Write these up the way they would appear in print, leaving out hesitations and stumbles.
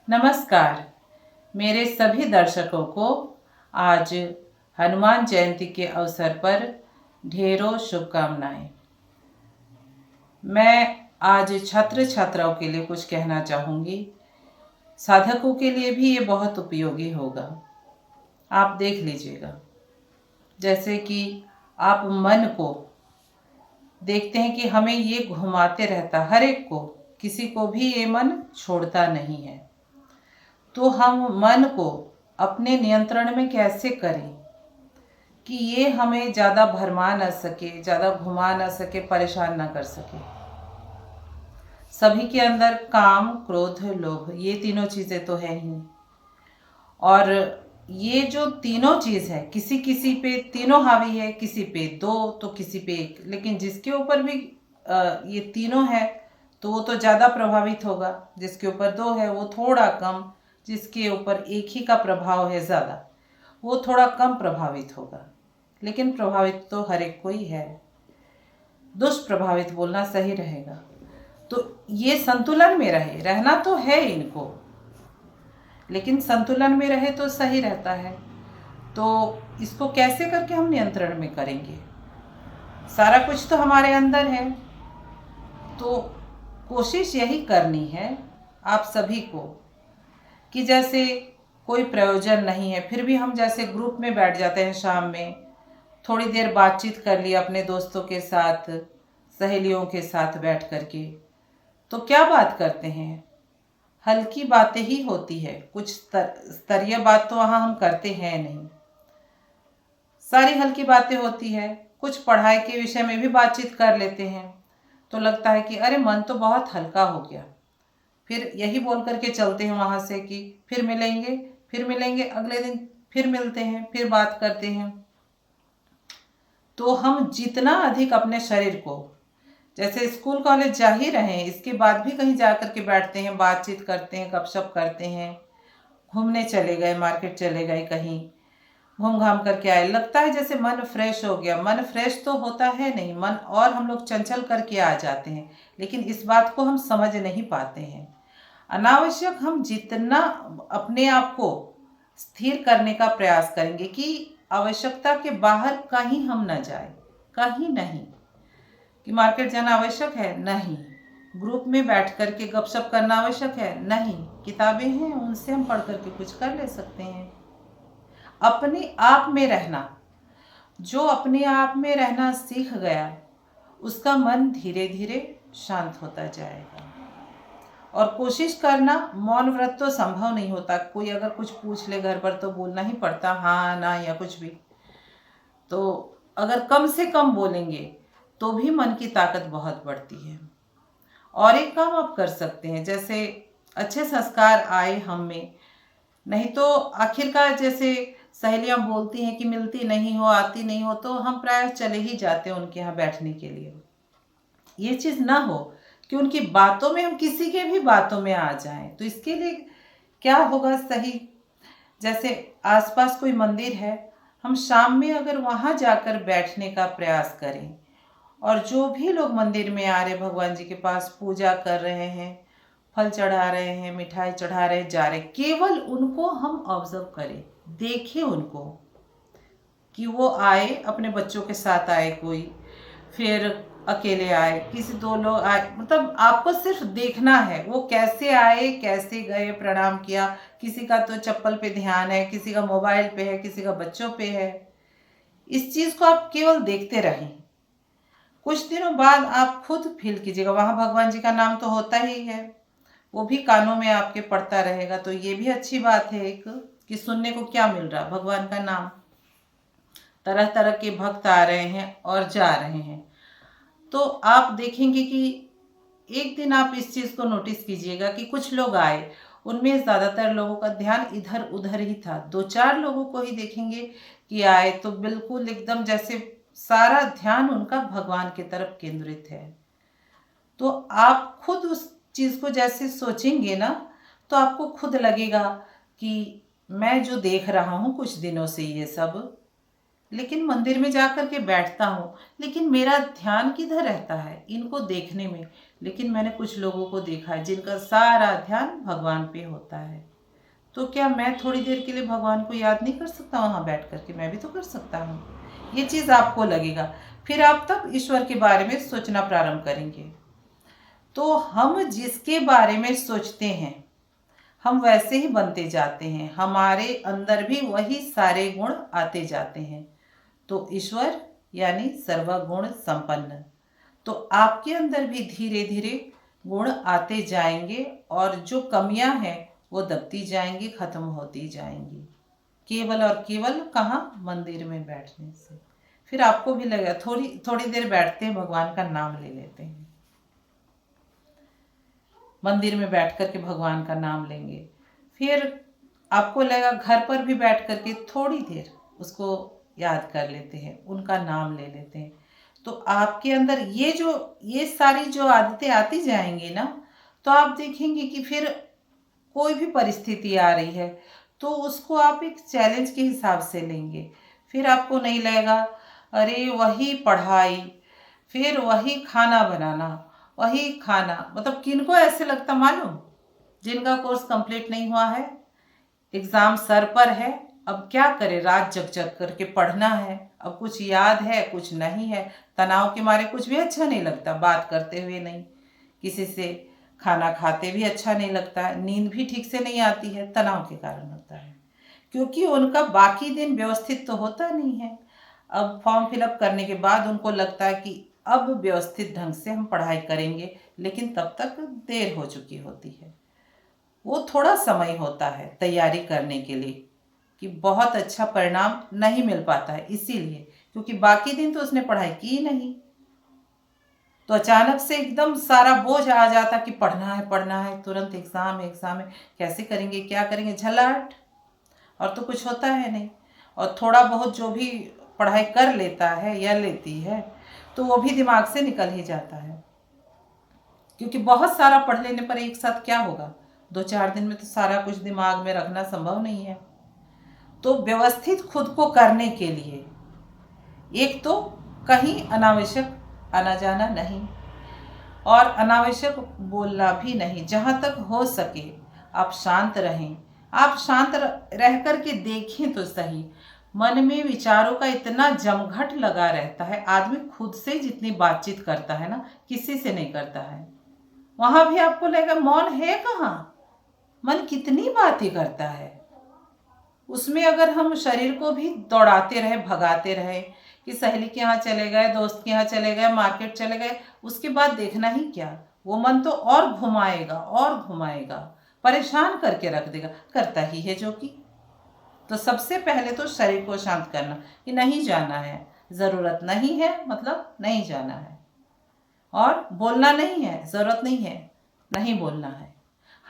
नमस्कार। मेरे सभी दर्शकों को आज हनुमान जयंती के अवसर पर ढेरों शुभकामनाएं। मैं आज छात्र छात्राओं के लिए कुछ कहना चाहूँगी। साधकों के लिए भी ये बहुत उपयोगी होगा। आप देख लीजिएगा, जैसे कि आप मन को देखते हैं कि हमें ये घुमाते रहता, हर एक को, किसी को भी ये मन छोड़ता नहीं है। तो हम मन को अपने नियंत्रण में कैसे करें कि ये हमें ज़्यादा भरमा न सके, ज़्यादा घुमा न सके, परेशान न कर सके। सभी के अंदर काम, क्रोध, लोभ, ये तीनों चीज़ें तो है ही। और ये जो तीनों चीज़ है, किसी किसी पे तीनों हावी है, किसी पे दो तो किसी पे एक। लेकिन जिसके ऊपर भी ये तीनों है तो वो तो ज़्यादा प्रभावित होगा, जिसके ऊपर दो है वो थोड़ा कम, जिसके ऊपर एक ही का प्रभाव है ज़्यादा वो थोड़ा कम प्रभावित होगा। लेकिन प्रभावित तो हर एक को ही है। दुष्प्रभावित बोलना सही रहेगा। तो ये संतुलन में रहना तो है इनको, लेकिन संतुलन में रहे तो सही रहता है। तो इसको कैसे करके हम नियंत्रण में करेंगे? सारा कुछ तो हमारे अंदर है। तो कोशिश यही करनी है आप सभी को कि जैसे कोई प्रयोजन नहीं है, फिर भी हम जैसे ग्रुप में बैठ जाते हैं, शाम में थोड़ी देर बातचीत कर लिया अपने दोस्तों के साथ, सहेलियों के साथ बैठ करके, तो क्या बात करते हैं? हल्की बातें ही होती है, कुछ स्तरीय बात तो वहाँ हम करते हैं नहीं। सारी हल्की बातें होती है। कुछ पढ़ाई के विषय में भी बातचीत कर लेते हैं तो लगता है कि अरे मन तो बहुत हल्का हो गया। फिर यही बोल करके चलते हैं वहाँ से कि फिर मिलेंगे, अगले दिन फिर मिलते हैं, फिर बात करते हैं। तो हम जितना अधिक अपने शरीर को, जैसे स्कूल कॉलेज जा ही रहे हैं, इसके बाद भी कहीं जा कर के बैठते हैं, बातचीत करते हैं, गपशप करते हैं, घूमने चले गए, मार्केट चले गए, कहीं घूम घाम करके आए, लगता है जैसे मन फ्रेश हो गया। मन फ्रेश तो होता है नहीं, मन और हम लोग चंचल करके आ जाते हैं। लेकिन इस बात को हम समझ नहीं पाते हैं। अनावश्यक हम जितना अपने आप को स्थिर करने का प्रयास करेंगे कि आवश्यकता के बाहर कहीं हम न जाए, कहीं नहीं। कि मार्केट जाना आवश्यक है? नहीं। ग्रुप में बैठ कर के गपशप करना आवश्यक है? नहीं। किताबें हैं, उनसे हम पढ़ करके कुछ कर ले सकते हैं। अपने आप में रहना, जो अपने आप में रहना सीख गया उसका मन धीरे धीरे शांत होता जाएगा। और कोशिश करना, मौन व्रत तो संभव नहीं होता। कोई अगर कुछ पूछ ले घर पर तो बोलना ही पड़ता, हाँ ना या कुछ भी। तो अगर कम से कम बोलेंगे तो भी मन की ताकत बहुत बढ़ती है। और एक काम आप कर सकते हैं, जैसे अच्छे संस्कार आए हम में, नहीं तो आखिरकार जैसे सहेलियां बोलती हैं कि मिलती नहीं हो, आती नहीं हो, तो हम प्राय चले ही जाते हैं उनके यहाँ बैठने के लिए। ये चीज़ ना हो कि उनकी बातों में हम किसी के भी बातों में आ जाएं। तो इसके लिए क्या होगा सही, जैसे आसपास कोई मंदिर है, हम शाम में अगर वहाँ जाकर बैठने का प्रयास करें, और जो भी लोग मंदिर में आ रहे, भगवान जी के पास पूजा कर रहे हैं, फल चढ़ा रहे हैं, मिठाई चढ़ा रहे, जा रहे, केवल उनको हम ऑब्जर्व करें, देखें उनको कि वो आए, अपने बच्चों के साथ आए, कोई फिर अकेले आए, किसी दो लोग आए, मतलब आपको सिर्फ देखना है वो कैसे आए, कैसे गए, प्रणाम किया। किसी का तो चप्पल पे ध्यान है, किसी का मोबाइल पे है, किसी का बच्चों पे है। इस चीज़ को आप केवल देखते रहें। कुछ दिनों बाद आप खुद फील कीजिएगा, वहाँ भगवान जी का नाम तो होता ही है, वो भी कानों में आपके पड़ता रहेगा। तो ये भी अच्छी बात है एक, कि सुनने को क्या मिल रहा, भगवान का नाम। तरह तरह के भक्त आ रहे हैं और जा रहे हैं। तो आप देखेंगे कि एक दिन आप इस चीज़ को नोटिस कीजिएगा कि कुछ लोग आए, उनमें ज़्यादातर लोगों का ध्यान इधर उधर ही था। दो चार लोगों को ही देखेंगे कि आए तो बिल्कुल एकदम जैसे सारा ध्यान उनका भगवान की तरफ केंद्रित है। तो आप खुद उस चीज़ को जैसे सोचेंगे ना, तो आपको खुद लगेगा कि मैं जो देख रहा हूँ कुछ दिनों से ये सब, लेकिन मंदिर में जा कर के बैठता हूँ, लेकिन मेरा ध्यान किधर रहता है, इनको देखने में। लेकिन मैंने कुछ लोगों को देखा है जिनका सारा ध्यान भगवान पे होता है। तो क्या मैं थोड़ी देर के लिए भगवान को याद नहीं कर सकता वहाँ बैठ कर के? मैं भी तो कर सकता हूँ। ये चीज़ आपको लगेगा, फिर आप तब ईश्वर के बारे में सोचना प्रारंभ करेंगे। तो हम जिसके बारे में सोचते हैं हम वैसे ही बनते जाते हैं, हमारे अंदर भी वही सारे गुण आते जाते हैं। तो ईश्वर यानी सर्वगुण संपन्न, तो आपके अंदर भी धीरे धीरे गुण आते जाएंगे और जो कमियां हैं वो दबती जाएंगी, खत्म होती जाएंगी, केवल और केवल कहाँ? मंदिर में बैठने से। फिर आपको भी लगेगा थोड़ी थोड़ी देर बैठते हैं, भगवान का नाम ले लेते हैं, मंदिर में बैठ कर के भगवान का नाम लेंगे। फिर आपको लगेगा घर पर भी बैठ कर के थोड़ी देर उसको याद कर लेते हैं, उनका नाम ले लेते हैं। तो आपके अंदर ये सारी जो आदतें आती जाएंगी ना, तो आप देखेंगे कि फिर कोई भी परिस्थिति आ रही है तो उसको आप एक चैलेंज के हिसाब से लेंगे। फिर आपको नहीं लगेगा अरे वही पढ़ाई, फिर वही खाना बनाना, वही खाना। मतलब किनको ऐसे लगता मालूम? जिनका कोर्स कंप्लीट नहीं हुआ है, एग्ज़ाम सर पर है, अब क्या करें? रात जग जग करके पढ़ना है, अब कुछ याद है कुछ नहीं है, तनाव के मारे कुछ भी अच्छा नहीं लगता, बात करते हुए नहीं किसी से, खाना खाते भी अच्छा नहीं लगता है, नींद भी ठीक से नहीं आती है, तनाव के कारण होता है, क्योंकि उनका बाकी दिन व्यवस्थित तो होता नहीं है। अब फॉर्म फिलअप करने के बाद उनको लगता है कि अब व्यवस्थित ढंग से हम पढ़ाई करेंगे, लेकिन तब तक देर हो चुकी होती है। वो थोड़ा समय होता है तैयारी करने के लिए कि बहुत अच्छा परिणाम नहीं मिल पाता है, इसीलिए क्योंकि बाकी दिन तो उसने पढ़ाई की ही नहीं। तो अचानक से एकदम सारा बोझ आ जाता कि पढ़ना है, तुरंत एग्ज़ाम है, कैसे करेंगे, क्या करेंगे, झलाट, और तो कुछ होता है नहीं। और थोड़ा बहुत जो भी पढ़ाई कर लेता है या लेती है तो वो भी दिमाग से निकल ही जाता है, क्योंकि बहुत सारा पढ़ लेने पर एक साथ क्या होगा, 2-4 दिन में तो सारा कुछ दिमाग में रखना संभव नहीं है। तो व्यवस्थित खुद को करने के लिए एक तो कहीं अनावश्यक आना जाना नहीं, और अनावश्यक बोलना भी नहीं। जहाँ तक हो सके आप शांत रहें। आप शांत रह कर के देखें तो सही, मन में विचारों का इतना जमघट लगा रहता है, आदमी खुद से जितनी बातचीत करता है ना, किसी से नहीं करता है। वहाँ भी आपको लगेगा मौन है कहाँ, मन कितनी बातें करता है। उसमें अगर हम शरीर को भी दौड़ाते रहे, भगाते रहे कि सहेली के यहाँ चले गए, दोस्त के यहाँ चले गए, मार्केट चले गए, उसके बाद देखना ही क्या, वो मन तो और घुमाएगा और घुमाएगा, परेशान करके रख देगा, करता ही है जो कि। तो सबसे पहले तो शरीर को शांत करना कि नहीं जाना है, ज़रूरत नहीं है मतलब नहीं जाना है, और बोलना नहीं है, ज़रूरत नहीं है, नहीं बोलना है।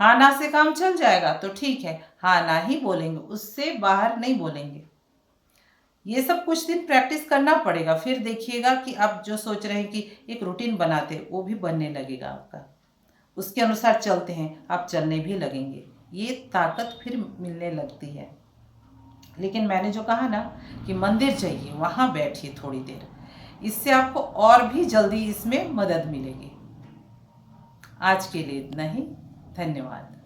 हाँ ना से काम चल जाएगा तो ठीक है, हाँ ना ही बोलेंगे, उससे बाहर नहीं बोलेंगे। ये सब कुछ दिन प्रैक्टिस करना पड़ेगा, फिर देखिएगा कि आप जो सोच रहे हैं कि एक रूटीन बनाते वो भी बनने लगेगा आपका, उसके अनुसार चलते हैं आप, चलने भी लगेंगे, ये ताकत फिर मिलने लगती है। लेकिन मैंने जो कहा ना कि मंदिर जाइए, वहाँ बैठिए थोड़ी देर, इससे आपको और भी जल्दी इसमें मदद मिलेगी। आज के लिए इतना ही, धन्यवाद।